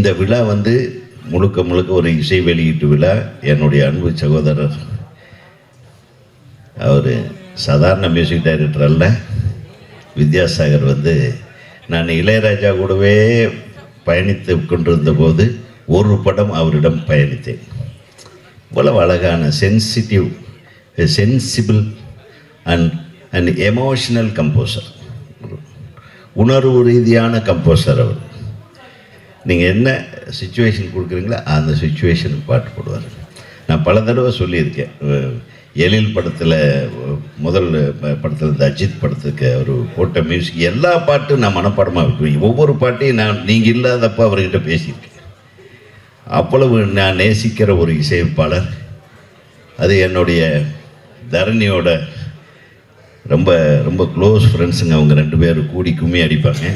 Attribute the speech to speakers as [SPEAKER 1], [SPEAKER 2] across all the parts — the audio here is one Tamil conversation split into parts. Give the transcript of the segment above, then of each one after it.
[SPEAKER 1] இந்த விழா வந்து முழுக்க முழுக்க ஒரு இசை வெளியீட்டு விழா. என்னுடைய அன்பு சகோதரர், அவர் சாதாரண மியூசிக் டைரக்டர் அல்ல, வித்யாசாகர் வந்து நான் இளையராஜா கூடவே பயணித்து கொண்டிருந்த போது ஒரு படம் அவரிடம் பயணித்தேன். இவ்வளவு அழகான சென்சிபிள் அண்ட் எமோஷனல் கம்போசர், உணர்வு ரீதியான கம்போசர் அவர். நீங்கள் என்ன சுச்சுவேஷன் கொடுக்குறீங்களோ அந்த சுச்சுவேஷனுக்கு பாட்டு போடுவார். நான் பல தடவை சொல்லியிருக்கேன். எழில் படத்தில் முதல் படத்தில் இந்த அஜித் படத்துக்கு அவர் போட்ட மியூசிக் எல்லா பாட்டும் நான் மனப்பாடமாக விட்டுருவேன். ஒவ்வொரு பாட்டையும் நீங்கள் இல்லாதப்போ அவர்கிட்ட பேசியிருக்கேன். அவ்வளவு நான் நேசிக்கிற ஒரு இசையமைப்பாளர். அது என்னுடைய தரணியோட ரொம்ப ரொம்ப க்ளோஸ் ஃப்ரெண்ட்ஸுங்க. அவங்க 2 பேரும் கூடி கும்மி அடிப்பாங்க.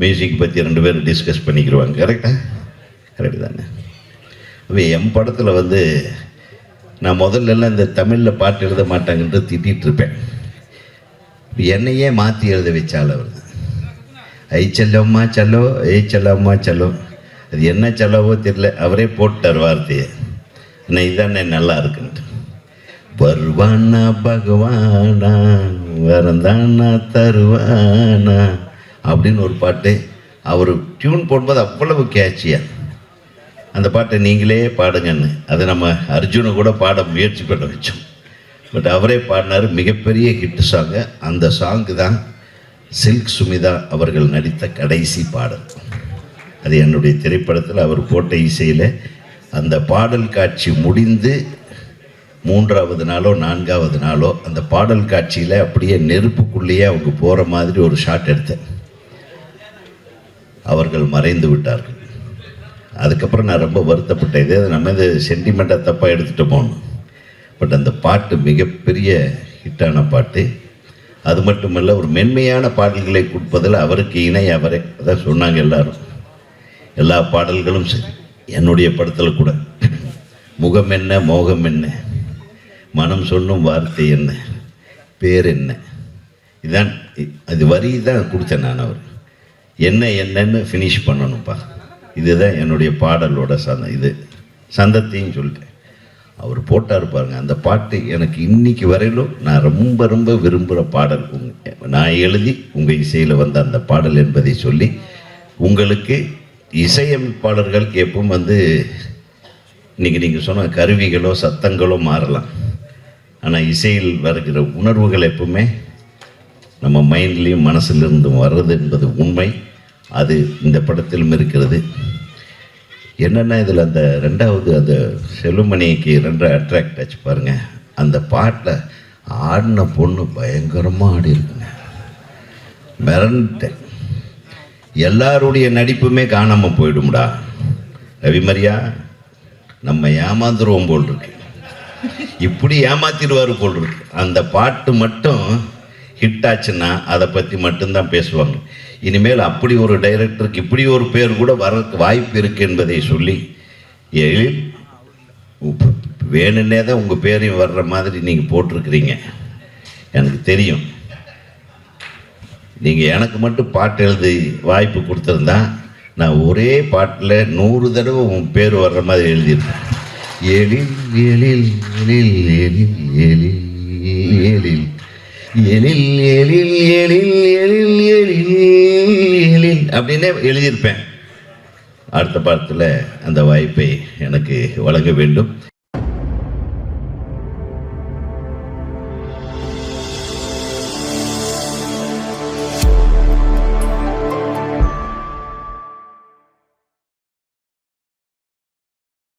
[SPEAKER 1] மியூசிக் பற்றி 2 பேரும் டிஸ்கஸ் பண்ணிக்கிடுவாங்க. கரெக்டு தானே? என் படத்தில் வந்து நான் முதல்லலாம் இந்த தமிழில் பாட்டு எழுத மாட்டாங்கன்ட்டு திட்டிகிட்டு இருப்பேன். என்னையே மாற்றி எழுத வச்சால் அவர் ஐ செல்லம்மா செல்லோ, செல்லம்மா செல்லோ, அது என்ன செல்லவோ தெரியல, அவரே போட்டார் வார்த்தையை. ஆனால் இதானே நல்லா இருக்குன்ட்டு. வருவானா பகவானா வரந்தானா தருவானா அப்படின்னு ஒரு பாட்டு அவர் டியூன் போடும்போது அவ்வளவு கேட்சியா அந்த பாட்டை நீங்களே பாடுங்கன்னு அதை நம்ம அர்ஜுனை கூட பாட முயற்சி பண்ண வச்சோம். பட் அவரே பாடினார். மிகப்பெரிய ஹிட் சாங்கு. அந்த சாங்கு தான் சில்க் சுமிதா அவர்கள் நடித்த கடைசி பாடல். அது என்னுடைய திரைப்படத்தில் அவர் போட்ட இசையில் அந்த பாடல் காட்சி முடிந்து 3வது நாளோ 4வது நாளோ அந்த பாடல் காட்சியில் அப்படியே நெருப்புக்குள்ளேயே அவங்க போகிற மாதிரி ஒரு ஷாட் எடுத்தேன். அவர்கள் மறைந்து விட்டார்கள். அதுக்கப்புறம் நான் ரொம்ப வருத்தப்பட்டேன். இதே நம்ம இது சென்டிமெண்ட்டாக தப்பாக எடுத்துகிட்டு போகணும். பட் அந்த பாட்டு மிகப்பெரிய ஹிட்டான பாட்டு. அது மட்டுமல்ல, ஒரு மென்மையான பாடல்களை கொடுப்பதில் அவருக்கு இணை அவரே. அதான் சொன்னாங்க எல்லாரும். எல்லா பாடல்களும் சரி. என்னுடைய படத்தில் கூட முகம் என்ன மோகம் என்ன, மனம் சொல்லும் வார்த்தை என்ன, பேர் என்ன, இதான் அது வரி தான் கொடுத்தேன் நான். அவர் என்னன்னு ஃபினிஷ் பண்ணணும்ப்பா. இதுதான் என்னுடைய பாடலோட சந்தத்தையும் சொல்லிட்டேன். அவர் போட்டார் பாருங்க. அந்த பாட்டு எனக்கு இன்னைக்கு வரையிலும் நான் ரொம்ப ரொம்ப விரும்புகிற பாடல். நான் எழுதி உங்கள் இசையில் வந்த அந்த பாடல் என்பதை சொல்லி, உங்களுக்கு இசையமைப்பாளர்களுக்கு எப்பவும் வந்து இன்றைக்கி நீங்கள் சொன்ன கருவிகளோ சத்தங்களோ மாறலாம். ஆனால் இசையில் வருகிற உணர்வுகள் எப்பவுமே நம்ம மைண்ட்லேயும் மனசிலிருந்தும் வர்றது என்பது உண்மை. அது இந்த படத்திலும் இருக்கிறது. என்னென்னா இதில் அந்த 2வது அந்த செல்லுமணிக்கு 2 அட்ராக்ட் ஆச்சு பாருங்கள். அந்த பாட்டில் ஆடின பொண்ணு பயங்கரமாக ஆடி இருக்குங்க. மிரண்டேன். எல்லாருடைய நடிப்புமே காணாமல் போயிடும்டா ரவிமரியா. நம்ம ஏமாந்துருவோம் போல் இருக்கு. இப்படி ஏமாத்திடுவார் போல் இருக்கு. அந்த பாட்டு மட்டும் ஹிட் ஆச்சுன்னா அதை பற்றி மட்டும்தான் பேசுவாங்க. இனிமேல் அப்படி ஒரு டைரக்டருக்கு இப்படி ஒரு பேர் கூட வர்றதுக்கு வாய்ப்பு இருக்கு என்பதை சொல்லி, எழில் வேணுன்னே தான் உங்கள் பேரையும் வர்ற மாதிரி நீங்கள் போட்டிருக்கிறீங்க. எனக்கு தெரியும். நீங்கள் எனக்கு மட்டும் பாட்டு எழுதி வாய்ப்பு கொடுத்துருந்தா நான் ஒரே பாட்டில் 100 தடவை உன் பேர் வர்ற மாதிரி எழுதியிருப்பேன். எழில் எழில் எழில் எழில் எழில் எழில் எழில் எழில் எழில் எழில் எழில் எழில் அப்படின்னே எழுதியிருப்பேன். அடுத்த பாடத்தில் அந்த வாய்ப்பை எனக்கு வழங்க வேண்டும்.